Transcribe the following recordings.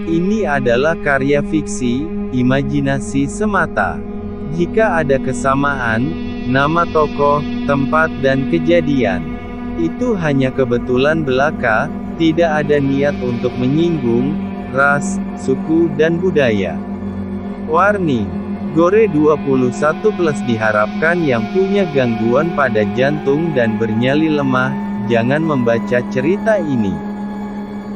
Ini adalah karya fiksi, imajinasi semata. Jika ada kesamaan, nama tokoh, tempat dan kejadian, itu hanya kebetulan belaka, tidak ada niat untuk menyinggung ras, suku dan budaya. Warning: Gore 21+ diharapkan yang punya gangguan pada jantung dan bernyali lemah, jangan membaca cerita ini.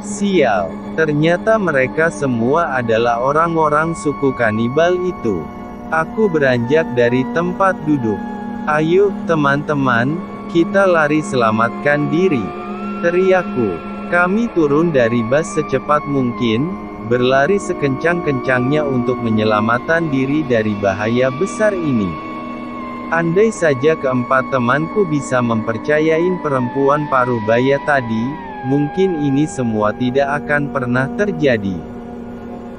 Sial, ternyata mereka semua adalah orang-orang suku kanibal itu. Aku beranjak dari tempat duduk. Ayo, teman-teman, kita lari selamatkan diri, teriakku. Kami turun dari bus secepat mungkin, berlari sekencang-kencangnya untuk menyelamatkan diri dari bahaya besar ini. Andai saja keempat temanku bisa mempercayai perempuan paruh baya tadi, mungkin ini semua tidak akan pernah terjadi.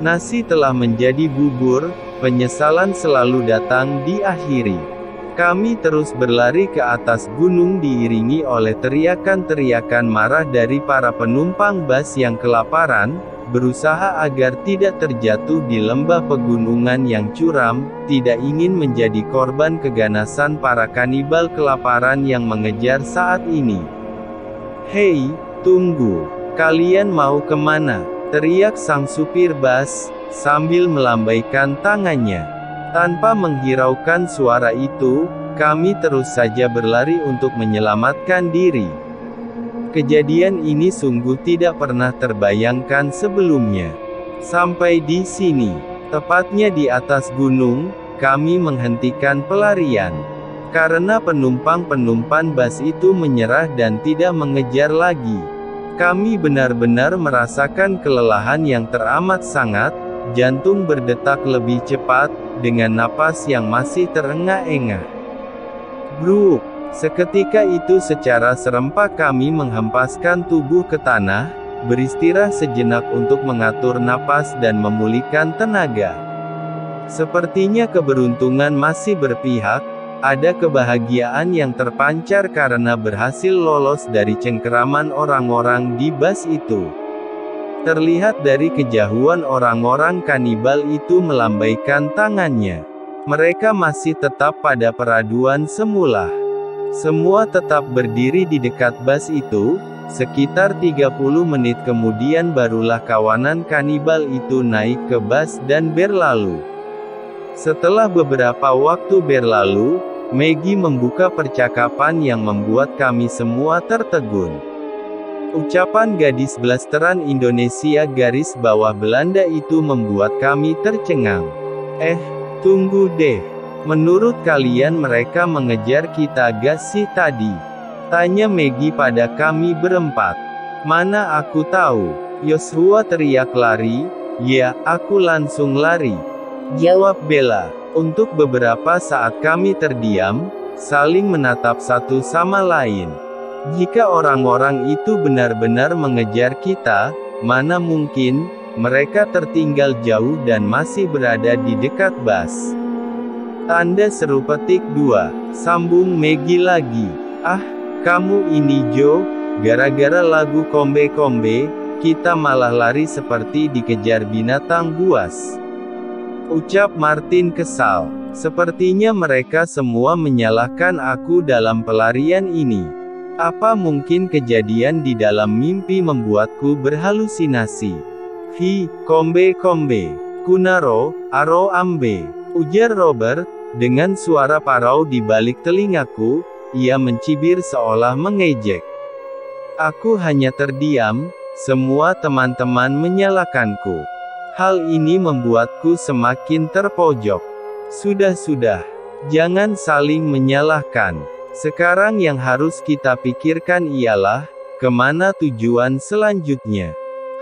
Nasi telah menjadi bubur, penyesalan selalu datang diakhiri. Kami terus berlari ke atas gunung diiringi oleh teriakan-teriakan marah dari para penumpang bus yang kelaparan, berusaha agar tidak terjatuh di lembah pegunungan yang curam, tidak ingin menjadi korban keganasan para kanibal kelaparan yang mengejar saat ini. Hei, tunggu, kalian mau kemana? Teriak sang supir bus, sambil melambaikan tangannya. Tanpa menghiraukan suara itu, kami terus saja berlari untuk menyelamatkan diri. Kejadian ini sungguh tidak pernah terbayangkan sebelumnya. Sampai di sini, tepatnya di atas gunung, kami menghentikan pelarian. Karena penumpang-penumpang bus itu menyerah dan tidak mengejar lagi. Kami benar-benar merasakan kelelahan yang teramat sangat, jantung berdetak lebih cepat, dengan napas yang masih terengah-engah. Bruk! Seketika itu secara serempak kami menghempaskan tubuh ke tanah, beristirahat sejenak untuk mengatur napas dan memulihkan tenaga. Sepertinya keberuntungan masih berpihak, ada kebahagiaan yang terpancar karena berhasil lolos dari cengkeraman orang-orang di bus itu. Terlihat dari kejauhan orang-orang kanibal itu melambaikan tangannya. Mereka masih tetap pada peraduan semula. Semua tetap berdiri di dekat bus itu. Sekitar 30 menit kemudian barulah kawanan kanibal itu naik ke bus dan berlalu. Setelah beberapa waktu berlalu, Maggie membuka percakapan yang membuat kami semua tertegun. Ucapan gadis blasteran Indonesia garis bawah Belanda itu membuat kami tercengang. Tunggu deh. Menurut kalian mereka mengejar kita gak sih tadi? Tanya Maggie pada kami berempat. Mana aku tahu. Yosua teriak lari. Ya, aku langsung lari, jawab Bella. Untuk beberapa saat kami terdiam, saling menatap satu sama lain. Jika orang-orang itu benar-benar mengejar kita, mana mungkin mereka tertinggal jauh dan masih berada di dekat bus. Tanda seru petik 2, sambung Maggie lagi. Kamu ini Jo, gara-gara lagu Kombe-Kombe, kita malah lari seperti dikejar binatang buas. Ucap Martin kesal. Sepertinya mereka semua menyalahkan aku dalam pelarian ini. Apa mungkin kejadian di dalam mimpi membuatku berhalusinasi? Kombe-Kombe. Kunaro, Aro Ambe. Ujar Robert, dengan suara parau di balik telingaku. Ia mencibir seolah mengejek. Aku hanya terdiam, semua teman-teman menyalahkanku. Hal ini membuatku semakin terpojok. Sudah, jangan saling menyalahkan. Sekarang yang harus kita pikirkan ialah, kemana tujuan selanjutnya.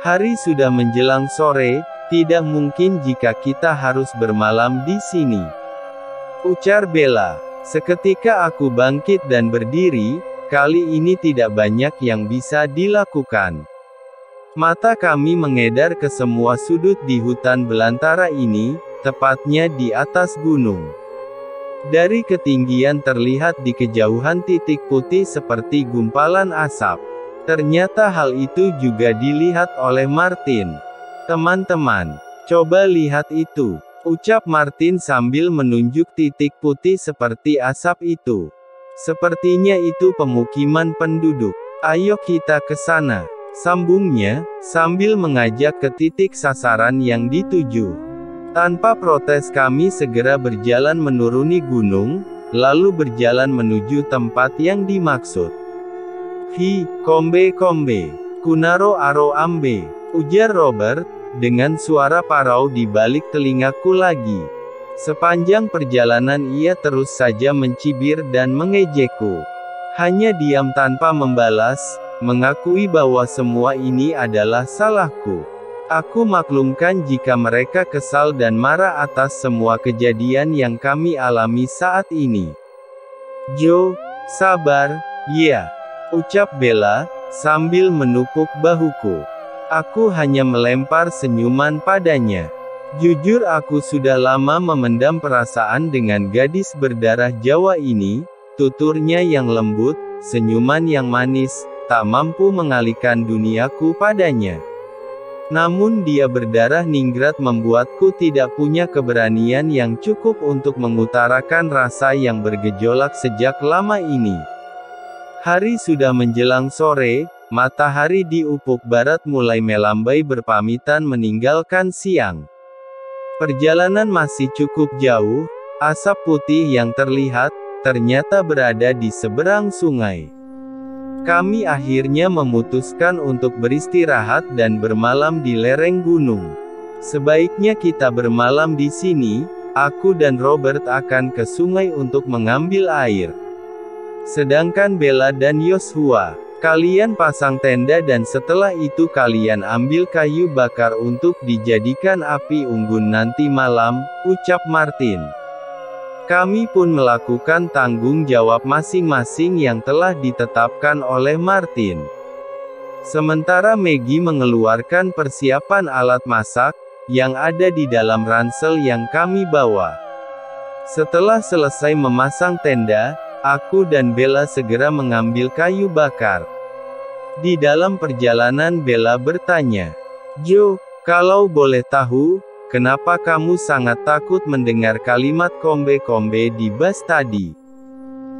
Hari sudah menjelang sore, tidak mungkin jika kita harus bermalam di sini. Ujar Bella. Seketika aku bangkit dan berdiri, kali ini tidak banyak yang bisa dilakukan. Mata kami mengedar ke semua sudut di hutan belantara ini, tepatnya di atas gunung. Dari ketinggian terlihat di kejauhan titik putih seperti gumpalan asap. Ternyata hal itu juga dilihat oleh Martin. Teman-teman, coba lihat itu, ucap Martin sambil menunjuk titik putih seperti asap itu. Sepertinya itu pemukiman penduduk. Ayo kita ke sana, sambungnya, sambil mengajak ke titik sasaran yang dituju. Tanpa protes kami segera berjalan menuruni gunung, lalu berjalan menuju tempat yang dimaksud. Hi, kombe, kunaro aro ambe, ujar Robert, dengan suara parau di balik telingaku lagi. Sepanjang perjalanan ia terus saja mencibir dan mengejekku. Hanya diam tanpa membalas, mengakui bahwa semua ini adalah salahku. Aku maklumkan jika mereka kesal dan marah atas semua kejadian yang kami alami saat ini. Jo, sabar, ya, ucap Bella, sambil menupuk bahuku. Aku hanya melempar senyuman padanya. Jujur aku sudah lama memendam perasaan dengan gadis berdarah Jawa ini, tuturnya yang lembut, senyuman yang manis, tak mampu mengalihkan duniaku padanya. Namun dia berdarah ningrat membuatku tidak punya keberanian yang cukup untuk mengutarakan rasa yang bergejolak sejak lama ini. Hari sudah menjelang sore, matahari di ufuk barat mulai melambai berpamitan meninggalkan siang. Perjalanan masih cukup jauh, asap putih yang terlihat, ternyata berada di seberang sungai. Kami akhirnya memutuskan untuk beristirahat dan bermalam di lereng gunung. Sebaiknya kita bermalam di sini, aku dan Robert akan ke sungai untuk mengambil air. Sedangkan Bella dan Yoshua, kalian pasang tenda dan setelah itu kalian ambil kayu bakar untuk dijadikan api unggun nanti malam, ucap Martin. Kami pun melakukan tanggung jawab masing-masing yang telah ditetapkan oleh Martin. Sementara Maggie mengeluarkan persiapan alat masak, yang ada di dalam ransel yang kami bawa. Setelah selesai memasang tenda, aku dan Bella segera mengambil kayu bakar. Di dalam perjalanan Bella bertanya, Jo, kalau boleh tahu, kenapa kamu sangat takut mendengar kalimat kombe-kombe di bus tadi?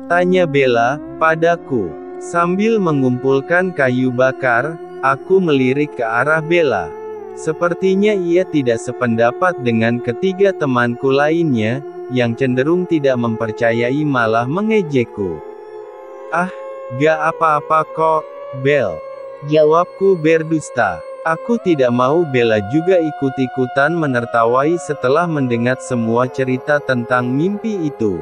Tanya Bella, padaku. Sambil mengumpulkan kayu bakar, aku melirik ke arah Bella. Sepertinya ia tidak sependapat dengan ketiga temanku lainnya, yang cenderung tidak mempercayai malah mengejekku. Ah, gak apa-apa kok, Bel. Jawabku berdusta. Aku tidak mau Bella juga ikut-ikutan menertawai setelah mendengar semua cerita tentang mimpi itu.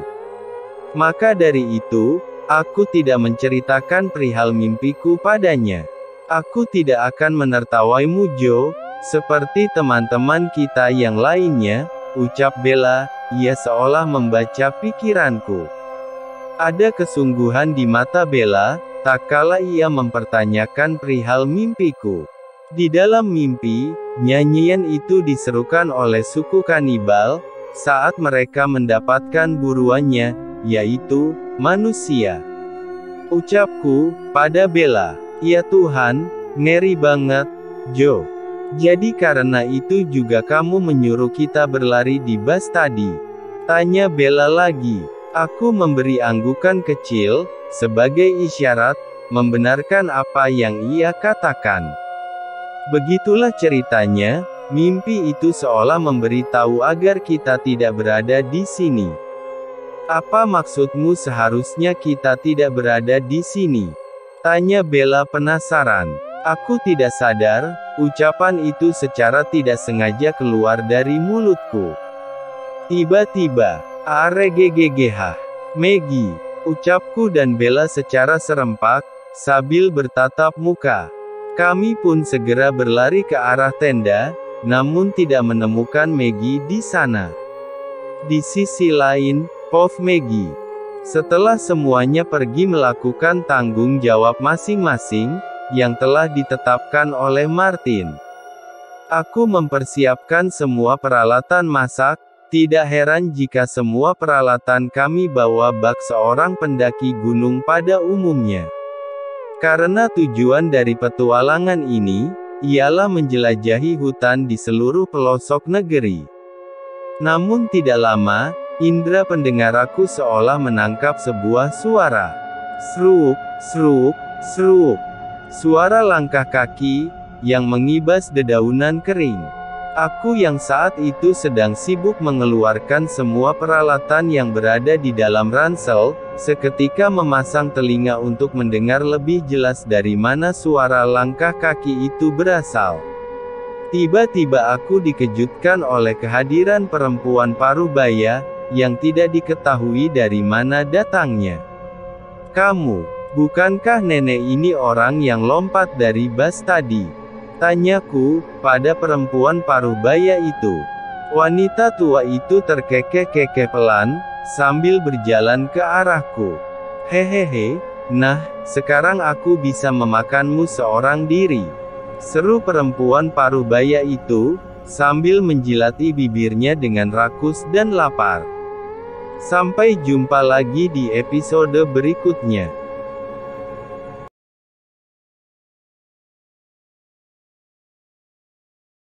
Maka dari itu, aku tidak menceritakan perihal mimpiku padanya. Aku tidak akan menertawaimu Jo, seperti teman-teman kita yang lainnya, ucap Bella, ia seolah membaca pikiranku. Ada kesungguhan di mata Bella, tak kala ia mempertanyakan perihal mimpiku. Di dalam mimpi, nyanyian itu diserukan oleh suku kanibal, saat mereka mendapatkan buruannya, yaitu, manusia. Ucapku, pada Bella, ya Tuhan, ngeri banget, Jo. Jadi karena itu juga kamu menyuruh kita berlari di bus tadi? Tanya Bella lagi. Aku memberi anggukan kecil, sebagai isyarat, membenarkan apa yang ia katakan. Begitulah ceritanya, mimpi itu seolah memberitahu agar kita tidak berada di sini. Apa maksudmu seharusnya kita tidak berada di sini? Tanya Bella penasaran. Aku tidak sadar, ucapan itu secara tidak sengaja keluar dari mulutku. Tiba-tiba, aregegegehah, Maggie, ucapku dan Bella secara serempak, sambil bertatap muka. Kami pun segera berlari ke arah tenda, namun tidak menemukan Maggie di sana. Di sisi lain, Pov Maggie. Setelah semuanya pergi melakukan tanggung jawab masing-masing, yang telah ditetapkan oleh Martin. Aku mempersiapkan semua peralatan masak, tidak heran jika semua peralatan kami bawa bak seorang pendaki gunung pada umumnya. Karena tujuan dari petualangan ini, ialah menjelajahi hutan di seluruh pelosok negeri. Namun tidak lama, indera pendengar aku seolah menangkap sebuah suara. Seruk, seruk, seruk. Suara langkah kaki, yang mengibas dedaunan kering. Aku yang saat itu sedang sibuk mengeluarkan semua peralatan yang berada di dalam ransel, seketika memasang telinga untuk mendengar lebih jelas dari mana suara langkah kaki itu berasal. Tiba-tiba aku dikejutkan oleh kehadiran perempuan parubaya, yang tidak diketahui dari mana datangnya. "Kamu, bukankah nenek ini orang yang lompat dari bas tadi?" tanyaku, pada perempuan parubaya itu. Wanita tua itu terkekeh-kekeh pelan, sambil berjalan ke arahku. "Hehehe, nah, sekarang aku bisa memakanmu seorang diri," seru perempuan parubaya itu, sambil menjilati bibirnya dengan rakus dan lapar. Sampai jumpa lagi di episode berikutnya.